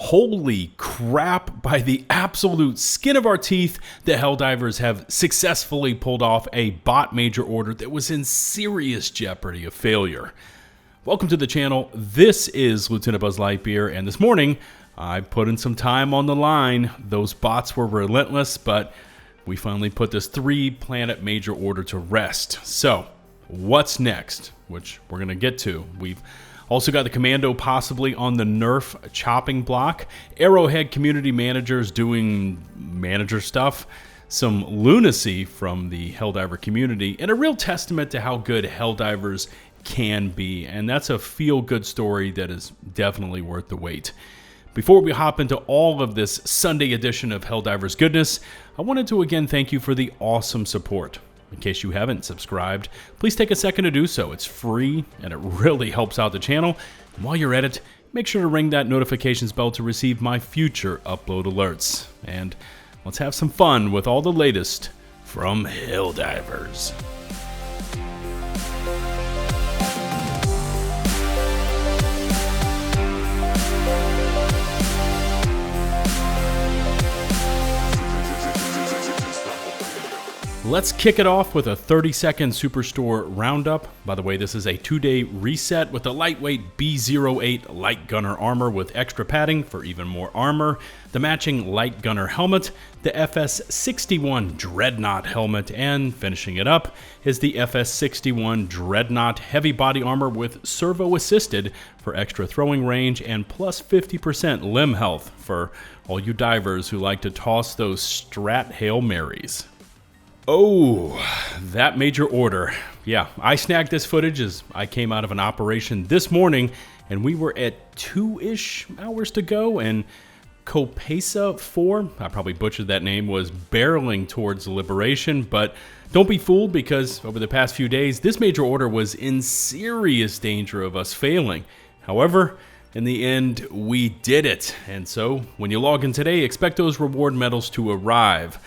Holy crap, by the absolute skin of our teeth, the Helldivers have successfully pulled off a bot major order that was in serious jeopardy of failure. Welcome to the channel. This is LtBuzzLitebeer, and this morning I put in some time on the line. Those bots were relentless, but we finally put this 3-planet major order to rest. So, what's next? Which we're going to get to. We've also got the Commando possibly on the Nerf chopping block, Arrowhead community managers doing manager stuff, some lunacy from the Helldiver community, and a real testament to how good Helldivers can be. And that's a feel-good story that is definitely worth the wait. Before we hop into all of this Sunday edition of Helldivers goodness, I wanted to again thank you for the awesome support. In case you haven't subscribed, please take a second to do so. It's free and it really helps out the channel. And while you're at it, make sure to ring that notifications bell to receive my future upload alerts. And let's have some fun with all the latest from Helldivers. Let's kick it off with a 30-second Superstore roundup. By the way, this is a 2-day reset with the lightweight B08 light gunner armor with extra padding for even more armor, the matching light gunner helmet, the FS61 Dreadnought helmet, and finishing it up is the FS61 Dreadnought heavy body armor with servo assisted for extra throwing range and plus 50% limb health for all you divers who like to toss those strat Hail Marys. Oh, that major order. Yeah, I snagged this footage as I came out of an operation this morning, and we were at 2-ish hours to go, and Copesa 4, I probably butchered that name, was barreling towards liberation, but don't be fooled because over the past few days, this major order was in serious danger of us failing. However, in the end, we did it, and so when you log in today, expect those reward medals to arrive.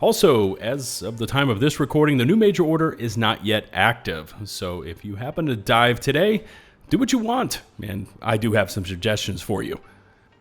Also, as of the time of this recording, the new major order is not yet active. So if you happen to dive today, do what you want. And I do have some suggestions for you.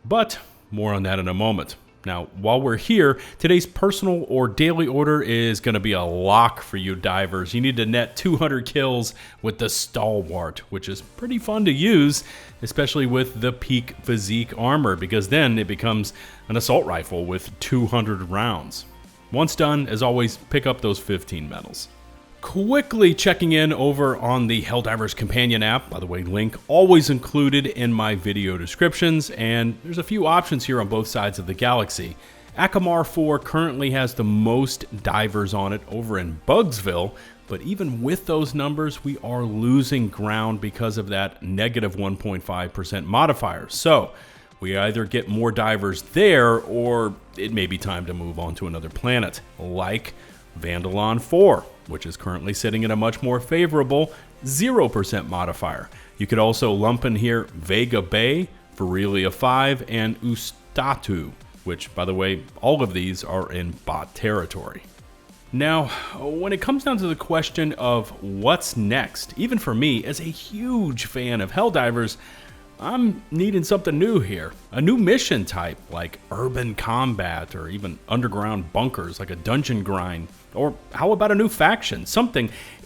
But more on that in a moment. Now, while we're here, today's personal or daily order is going to be a lock for you divers. You need to net 200 kills with the Stalwart, which is pretty fun to use, especially with the peak physique armor, because then it becomes an assault rifle with 200 rounds. Once done, as always, pick up those 15 medals. Quickly checking in over on the Helldivers companion app. By the way, link always included in my video descriptions, and there's a few options here on both sides of the galaxy. Akamar 4 currently has the most divers on it over in Bugsville, but even with those numbers, we are losing ground because of that negative 1.5% modifier. So we either get more divers there, or it may be time to move on to another planet, like Vandalon 4, which is currently sitting at a much more favorable 0% modifier. You could also lump in here Vega Bay, Virelia 5, and Ustatu, which, by the way, all of these are in bot territory. Now, when it comes down to the question of what's next, even for me, as a huge fan of Helldivers, I'm needing something new here. A new mission type like urban combat or even underground bunkers like a dungeon grind. Or how about a new faction?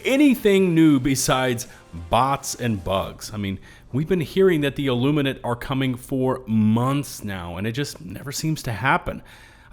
Anything new besides bots and bugs. I mean, we've been hearing that the Illuminate are coming for months now, and it just never seems to happen.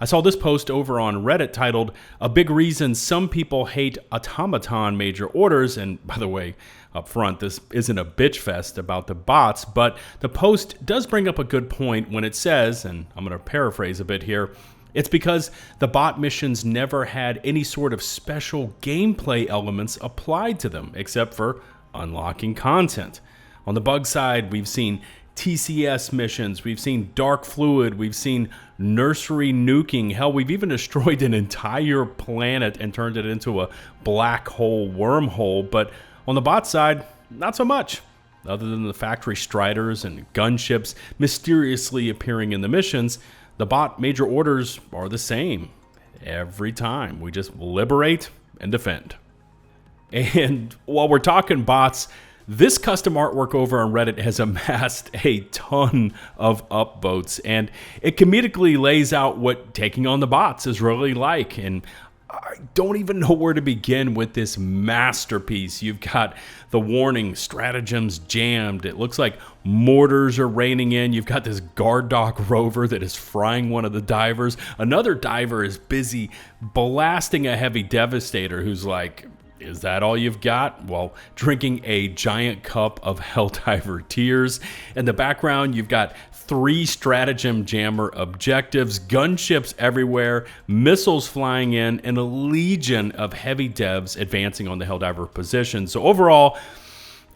I saw this post over on Reddit titled, "A Big Reason Some People Hate Automaton Major Orders," and by the way, up front, this isn't a bitch fest about the bots, but the post does bring up a good point when it says, and I'm going to paraphrase a bit here, it's because the bot missions never had any sort of special gameplay elements applied to them, except for unlocking content. On the bug side, we've seen TCS missions, we've seen dark fluid, we've seen nursery nuking, hell, we've even destroyed an entire planet and turned it into a black hole wormhole, but on the bot side, not so much. Other than the factory striders and gunships mysteriously appearing in the missions, the bot major orders are the same every time. We just liberate and defend. And while we're talking bots, This custom artwork over on Reddit has amassed a ton of upvotes, and it comedically lays out what taking on the bots is really like. And I don't even know where to begin with this masterpiece. You've got the warning, stratagems jammed. It looks like mortars are raining in. You've got this guard dog rover that is frying one of the divers. Another diver is busy blasting a heavy devastator who's like, is that all you've got? Well, drinking a giant cup of Helldiver tears. In the background, you've got 3 stratagem jammer objectives, gunships everywhere, missiles flying in, and a legion of heavy devs advancing on the Helldiver position. So overall,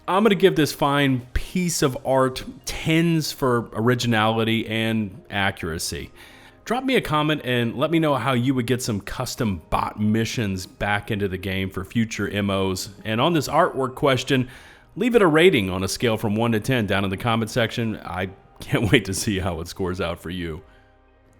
I'm going to give this fine piece of art 10s for originality and accuracy. Drop me a comment and let me know how you would get some custom bot missions back into the game for future MOs. And on this artwork question, leave it a rating on a scale from 1 to 10 down in the comment section. I can't wait to see how it scores out for you.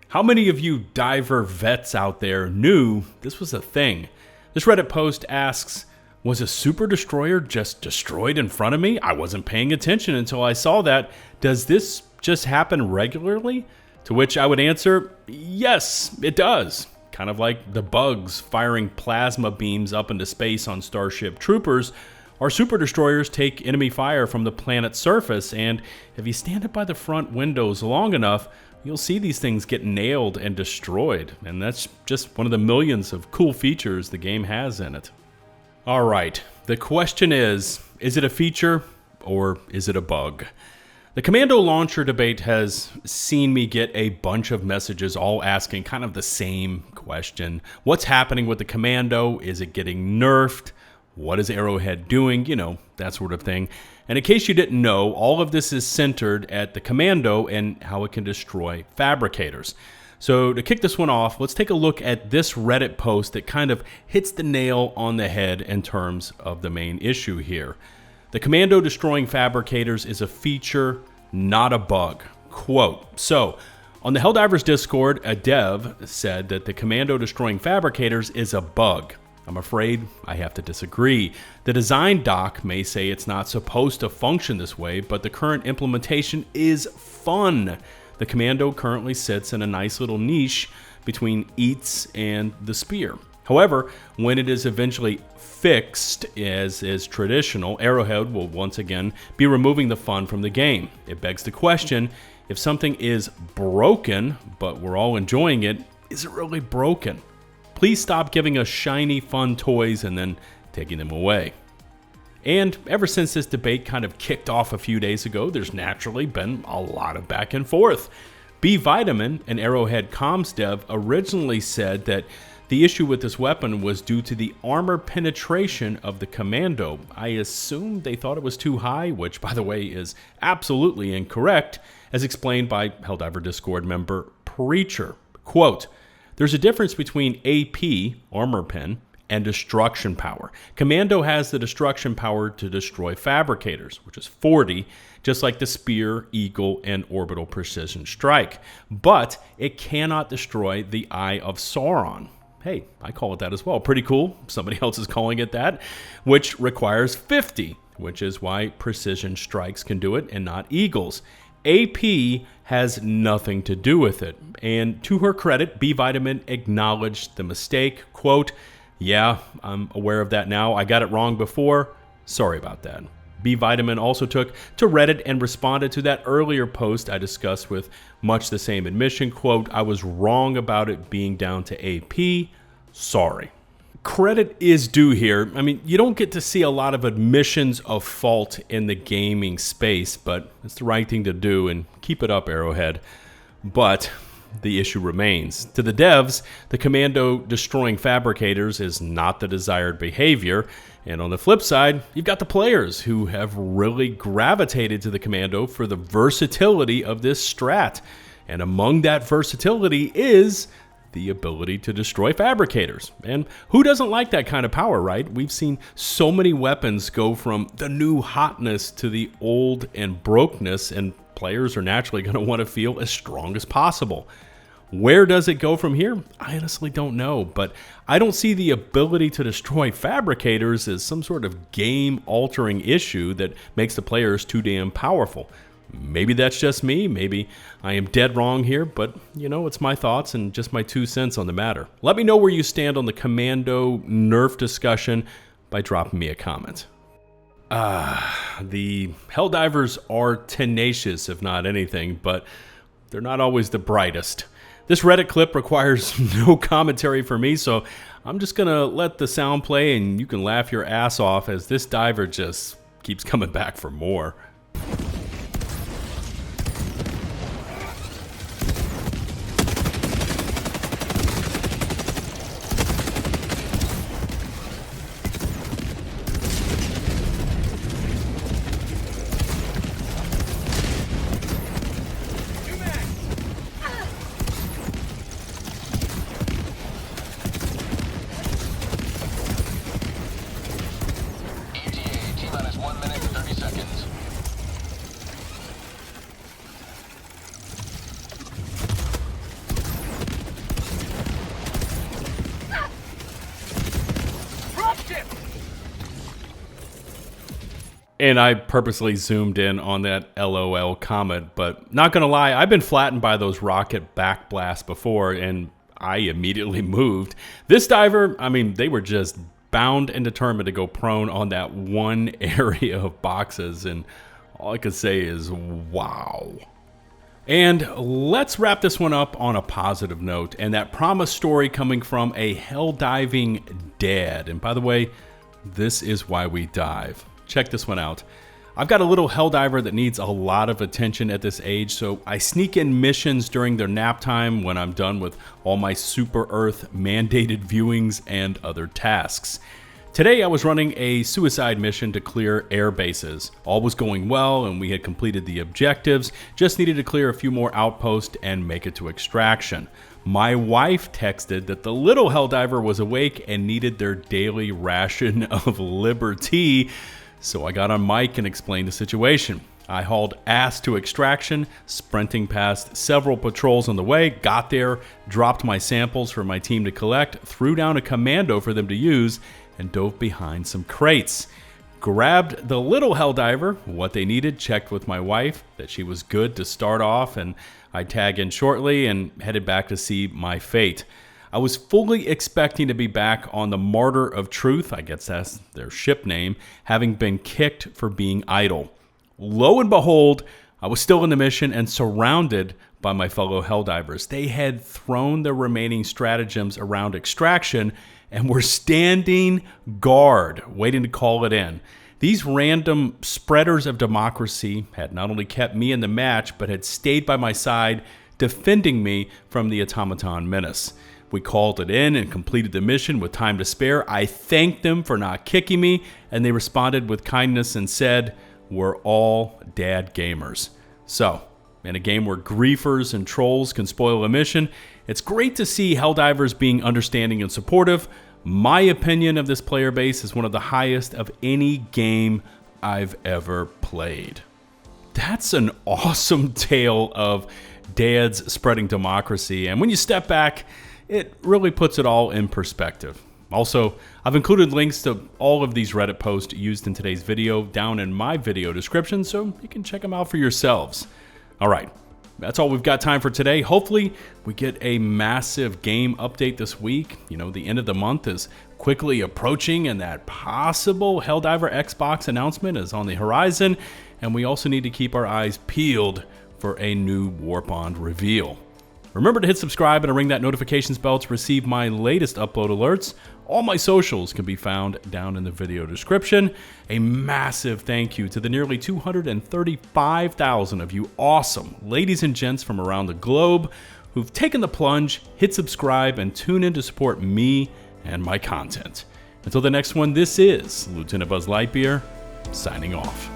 How many of you diver vets out there knew this was a thing? This Reddit post asks, was a super destroyer just destroyed in front of me? I wasn't paying attention until I saw that. Does this just happen regularly? To which I would answer, yes, it does. Kind of like the bugs firing plasma beams up into space on Starship Troopers. Our super destroyers take enemy fire from the planet's surface, and if you stand up by the front windows long enough, you'll see these things get nailed and destroyed. And that's just one of the millions of cool features the game has in it. All right, the question is it a feature or is it a bug? The Commando launcher debate has seen me get a bunch of messages all asking kind of the same question. What's happening with the Commando? Is it getting nerfed? What is Arrowhead doing? You know, that sort of thing. And in case you didn't know, all of this is centered at the Commando and how it can destroy fabricators. So to kick this one off, let's take a look at this Reddit post that kind of hits the nail on the head in terms of the main issue here. The Commando destroying fabricators is a feature, not a bug. Quote, so on the Helldivers Discord, a dev said that the Commando destroying fabricators is a bug. I'm afraid I have to disagree. The design doc may say it's not supposed to function this way, but the current implementation is fun. The Commando currently sits in a nice little niche between Eats and the Spear. However, when it is eventually fixed, as is traditional, Arrowhead will once again be removing the fun from the game. It begs the question, if something is broken, but we're all enjoying it, is it really broken? Please stop giving us shiny, fun toys and then taking them away. And ever since this debate kind of kicked off a few days ago, there's naturally been a lot of back and forth. B Vitamin, an Arrowhead comms dev, originally said that the issue with this weapon was due to the armor penetration of the Commando. I assume they thought it was too high, which, by the way, is absolutely incorrect, as explained by Helldiver Discord member Preacher. Quote, there's a difference between AP, armor pen, and destruction power. Commando has the destruction power to destroy fabricators, which is 40, just like the Spear, Eagle, and Orbital Precision Strike. But it cannot destroy the Eye of Sauron. Hey, I call it that as well. Pretty cool. Somebody else is calling it that, which requires 50, which is why Precision Strikes can do it and not Eagles. AP has nothing to do with it. And to her credit, B Vitamin acknowledged the mistake. Quote, yeah, I'm aware of that now. I got it wrong before. Sorry about that. B Vitamin also took to Reddit and responded to that earlier post I discussed with much the same admission. Quote, I was wrong about it being down to AP. Sorry. Credit is due here. I mean, you don't get to see a lot of admissions of fault in the gaming space, but it's the right thing to do, and keep it up, Arrowhead. But the issue remains. To the devs, the Commando destroying fabricators is not the desired behavior. And on the flip side, you've got the players who have really gravitated to the Commando for the versatility of this strat. And among that versatility is the ability to destroy fabricators. And who doesn't like that kind of power, right? We've seen so many weapons go from the new hotness to the old and brokeness, and players are naturally going to want to feel as strong as possible. Where does it go from here? I honestly don't know, but I don't see the ability to destroy fabricators as some sort of game-altering issue that makes the players too damn powerful. Maybe that's just me, maybe I am dead wrong here, but you know, it's my thoughts and just my 2 cents on the matter. Let me know where you stand on the Commando nerf discussion by dropping me a comment. The Helldivers are tenacious, if not anything, but they're not always the brightest. This Reddit clip requires no commentary for me, so I'm just gonna let the sound play and you can laugh your ass off as this diver just keeps coming back for more. And I purposely zoomed in on that LOL comment, but not gonna lie, I've been flattened by those rocket back blasts before, and I immediately moved. This diver, I mean, they were just bound and determined to go prone on that one area of boxes, and all I could say is, wow. And let's wrap this one up on a positive note, and that promise story coming from a Helldiving Dad. And by the way, this is why we dive. Check this one out. I've got a little Helldiver that needs a lot of attention at this age, so I sneak in missions during their nap time when I'm done with all my Super Earth mandated viewings and other tasks. Today I was running a suicide mission to clear air bases. All was going well and we had completed the objectives, just needed to clear a few more outposts and make it to extraction. My wife texted that the little Helldiver was awake and needed their daily ration of liberty. So I got on mic and explained the situation. I hauled ass to extraction, sprinting past several patrols on the way, got there, dropped my samples for my team to collect, threw down a commando for them to use, and dove behind some crates. Grabbed the little Helldiver, what they needed, checked with my wife that she was good to start off, and I'd tag in shortly and headed back to see my fate. I was fully expecting to be back on the Martyr of Truth, I guess that's their ship name, having been kicked for being idle. Lo and behold, I was still in the mission and surrounded by my fellow Helldivers. They had thrown their remaining stratagems around extraction and were standing guard, waiting to call it in. These random spreaders of democracy had not only kept me in the match, but had stayed by my side, defending me from the automaton menace. We called it in and completed the mission with time to spare. I thanked them for not kicking me, and they responded with kindness and said, "We're all dad gamers." So, in a game where griefers and trolls can spoil a mission, it's great to see Helldivers being understanding and supportive. My opinion of this player base is one of the highest of any game I've ever played. That's an awesome tale of dads spreading democracy, and when you step back, it really puts it all in perspective. Also, I've included links to all of these Reddit posts used in today's video down in my video description, so you can check them out for yourselves. All right, that's all we've got time for today. Hopefully, we get a massive game update this week. You know, the end of the month is quickly approaching, and that possible Helldiver Xbox announcement is on the horizon, and we also need to keep our eyes peeled for a new War Bond reveal. Remember to hit subscribe and to ring that notifications bell to receive my latest upload alerts. All my socials can be found down in the video description. A massive thank you to the nearly 235,000 of you awesome ladies and gents from around the globe who've taken the plunge, hit subscribe, and tune in to support me and my content. Until the next one, this is LtBuzzLitebeer signing off.